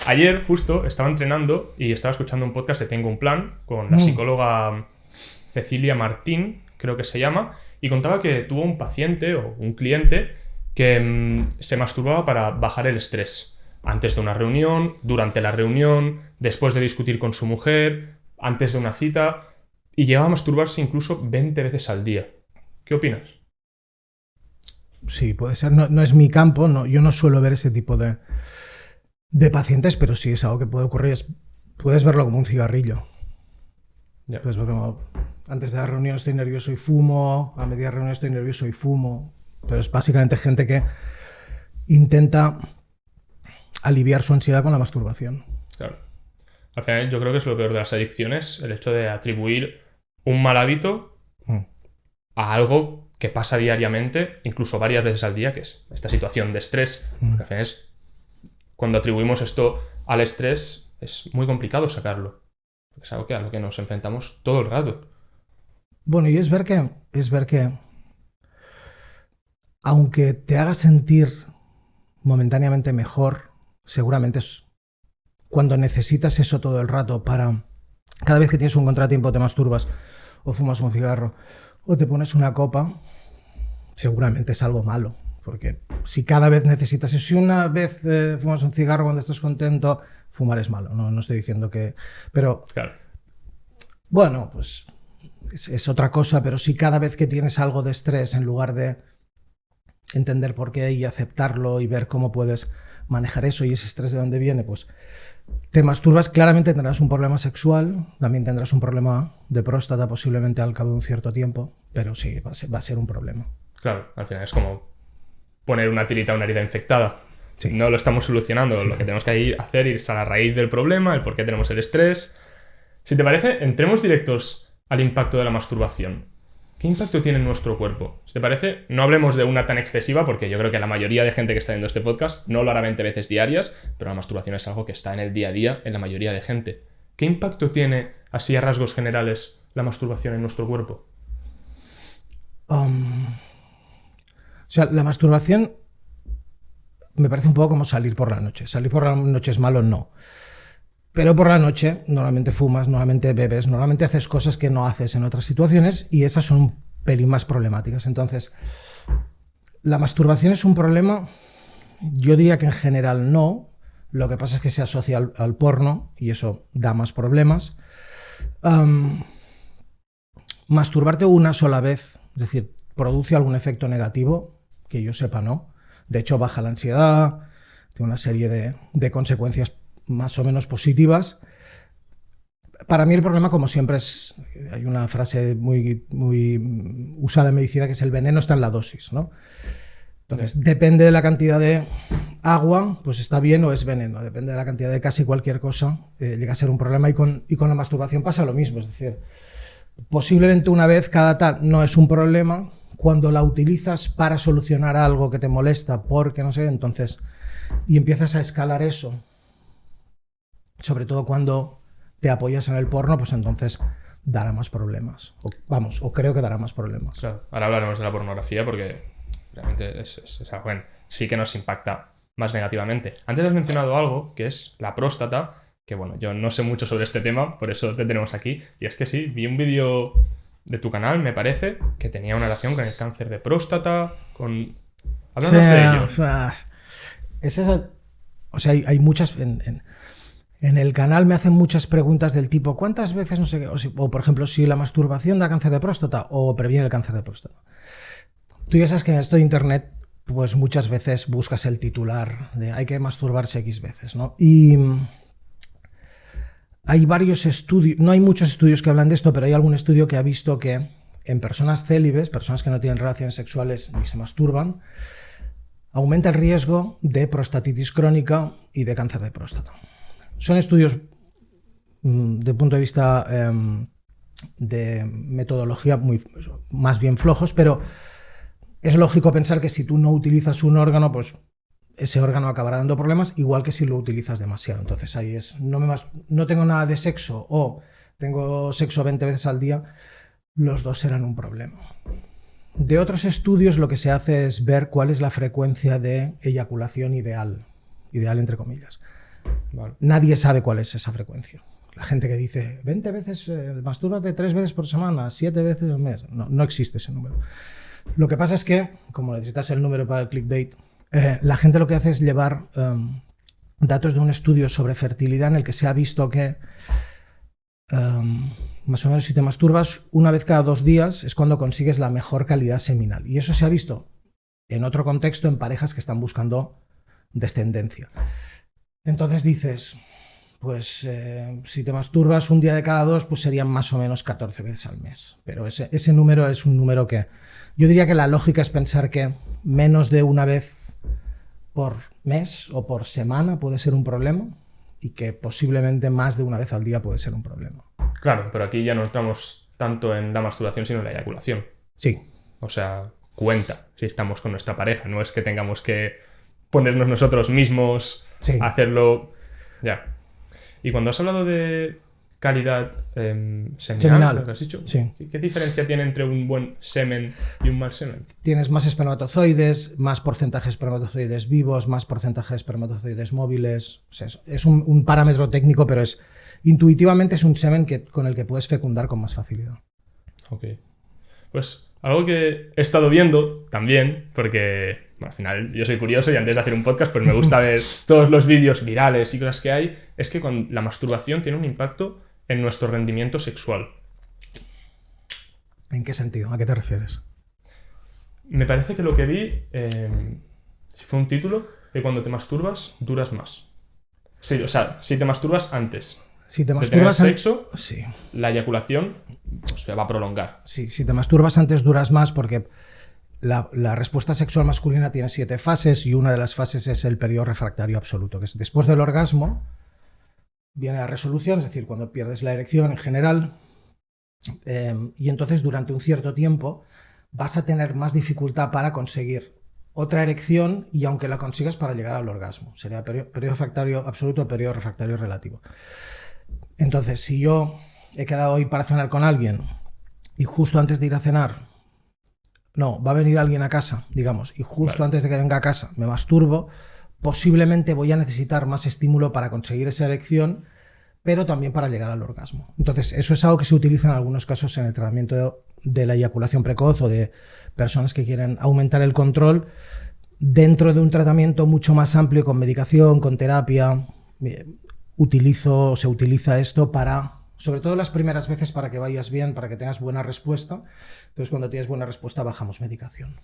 Ayer justo estaba entrenando y estaba escuchando un podcast de Tengo un Plan con la psicóloga Cecilia Martín, creo que se llama, y contaba que tuvo un paciente o un cliente que se masturbaba para bajar el estrés. Antes de una reunión, durante la reunión, después de discutir con su mujer, antes de una cita, y llegaba a masturbarse incluso 20 veces al día. ¿Qué opinas? Sí, puede ser. No es mi campo, no, yo no suelo ver ese tipo de pacientes, pero sí es algo que puede ocurrir. Puedes verlo como un cigarrillo. Ya. Puedes verlo como, antes de la reunión estoy nervioso y fumo, a media reunión estoy nervioso y fumo. Pero es básicamente gente que intenta aliviar su ansiedad con la masturbación. Claro. Al final yo creo que es lo peor de las adicciones, el hecho de atribuir un mal hábito a algo que pasa diariamente, incluso varias veces al día, que es esta situación de estrés. Porque al final cuando atribuimos esto al estrés es muy complicado sacarlo. Es algo a lo que nos enfrentamos todo el rato. Bueno, y es ver que aunque te haga sentir momentáneamente mejor, seguramente es cuando necesitas eso todo el rato para... Cada vez que tienes un contratiempo te masturbas o fumas un cigarro o te pones una copa, seguramente es algo malo. Porque si cada vez necesitas eso, si una vez fumas un cigarro cuando estás contento, fumar es malo. No estoy diciendo que... Pero, claro. Bueno, pues es otra cosa, pero si cada vez que tienes algo de estrés, en lugar de entender por qué y aceptarlo y ver cómo puedes manejar eso y ese estrés de dónde viene, pues te masturbas, claramente tendrás un problema sexual, también tendrás un problema de próstata posiblemente al cabo de un cierto tiempo, pero sí, va a ser un problema. Claro, al final es como poner una tirita a una herida infectada. Sí. No lo estamos solucionando. Sí. Lo que tenemos que hacer es ir a la raíz del problema, el por qué tenemos el estrés. Si te parece, entremos directos al impacto de la masturbación. ¿Qué impacto tiene en nuestro cuerpo? Si te parece, no hablemos de una tan excesiva, porque yo creo que la mayoría de gente que está viendo este podcast no lo hará 20 veces diarias, pero la masturbación es algo que está en el día a día en la mayoría de gente. ¿Qué impacto tiene, así a rasgos generales, la masturbación en nuestro cuerpo? O sea, la masturbación me parece un poco como salir por la noche. Salir por la noche es malo, no. Pero por la noche normalmente fumas, normalmente bebes, normalmente haces cosas que no haces en otras situaciones y esas son un pelín más problemáticas. Entonces, la masturbación es un problema, yo diría que en general no. Lo que pasa es que se asocia al porno y eso da más problemas. Masturbarte una sola vez, es decir, produce algún efecto negativo, que yo sepa no. De hecho, baja la ansiedad, tiene una serie de consecuencias más o menos positivas. Para mí el problema, como siempre, hay una frase muy usada en medicina que es el veneno está en la dosis, ¿no? Entonces, depende de la cantidad de agua, pues está bien o es veneno. Depende de la cantidad de casi cualquier cosa, llega a ser un problema. Y con la masturbación pasa lo mismo, es decir, posiblemente una vez cada tal no es un problema. Cuando la utilizas para solucionar algo que te molesta, porque no sé, entonces, y empiezas a escalar eso, sobre todo cuando te apoyas en el porno, pues entonces dará más problemas. O creo que dará más problemas. Claro, ahora hablaremos de la pornografía porque realmente es algo que sí que nos impacta más negativamente. Antes has mencionado algo que es la próstata, que bueno, yo no sé mucho sobre este tema, por eso te tenemos aquí. Y es que sí, vi un vídeo de tu canal, me parece, que tenía una relación con el cáncer de próstata, con... Háblanos de ello. O sea, hay muchas... En el canal me hacen muchas preguntas del tipo ¿cuántas veces no sé qué? O por ejemplo, si la masturbación da cáncer de próstata o previene el cáncer de próstata. Tú ya sabes que en esto de internet pues muchas veces buscas el titular de hay que masturbarse X veces, ¿no? Y hay varios estudios, no hay muchos estudios que hablan de esto, pero hay algún estudio que ha visto que en personas célibes, personas que no tienen relaciones sexuales ni se masturban, aumenta el riesgo de prostatitis crónica y de cáncer de próstata. Son estudios de punto de vista de metodología más bien flojos, pero es lógico pensar que si tú no utilizas un órgano, pues ese órgano acabará dando problemas, igual que si lo utilizas demasiado. Entonces ahí es, no tengo nada de sexo o tengo sexo 20 veces al día, los dos serán un problema. De otros estudios lo que se hace es ver cuál es la frecuencia de eyaculación ideal entre comillas. Vale. Nadie sabe cuál es esa frecuencia. La gente que dice 20 veces, mastúrbate 3 veces por semana, 7 veces al mes. No existe ese número. Lo que pasa es que, como necesitas el número para el clickbait, la gente lo que hace es llevar datos de un estudio sobre fertilidad en el que se ha visto que más o menos si te masturbas una vez cada 2 días es cuando consigues la mejor calidad seminal. Y eso se ha visto en otro contexto en parejas que están buscando descendencia. Entonces dices, pues si te masturbas un día de cada 2, pues serían más o menos 14 veces al mes. Pero ese número es un número que... Yo diría que la lógica es pensar que menos de una vez por mes o por semana puede ser un problema y que posiblemente más de una vez al día puede ser un problema. Claro, pero aquí ya no estamos tanto en la masturbación, sino en la eyaculación. Sí. O sea, cuenta si estamos con nuestra pareja. No es que tengamos que ponernos nosotros mismos a hacerlo. Ya. Y cuando has hablado de calidad seminal, ¿lo has dicho? Sí. ¿Qué diferencia tiene entre un buen semen y un mal semen? Tienes más espermatozoides, más porcentaje de espermatozoides vivos, más porcentaje de espermatozoides móviles. O sea, es un parámetro técnico, pero intuitivamente es un semen con el que puedes fecundar con más facilidad. Ok. Pues algo que he estado viendo también, porque al final yo soy curioso y antes de hacer un podcast pues me gusta ver todos los vídeos virales y cosas que hay, es que la masturbación tiene un impacto en nuestro rendimiento sexual. ¿En qué sentido? ¿A qué te refieres? Me parece que lo que vi fue un título que cuando te masturbas duras más. Sí, o sea, si te masturbas antes si te de tener sexo, sí. La eyaculación pues, se va a prolongar. Sí, si te masturbas antes duras más porque la respuesta sexual masculina tiene 7 fases y una de las fases es el periodo refractario absoluto, que es después del orgasmo viene la resolución, es decir, cuando pierdes la erección en general, y entonces durante un cierto tiempo vas a tener más dificultad para conseguir otra erección y aunque la consigas para llegar al orgasmo. Sería periodo refractario absoluto o periodo refractario relativo. Entonces, si yo he quedado hoy para cenar con alguien y justo antes de ir a cenar, va a venir alguien a casa, digamos, y justo antes de que venga a casa me masturbo, posiblemente voy a necesitar más estímulo para conseguir esa erección, pero también para llegar al orgasmo. Entonces, eso es algo que se utiliza en algunos casos en el tratamiento de la eyaculación precoz o de personas que quieren aumentar el control dentro de un tratamiento mucho más amplio con medicación, con terapia. Se utiliza esto para, sobre todo las primeras veces, para que vayas bien, para que tengas buena respuesta. Entonces, cuando tienes buena respuesta, bajamos medicación.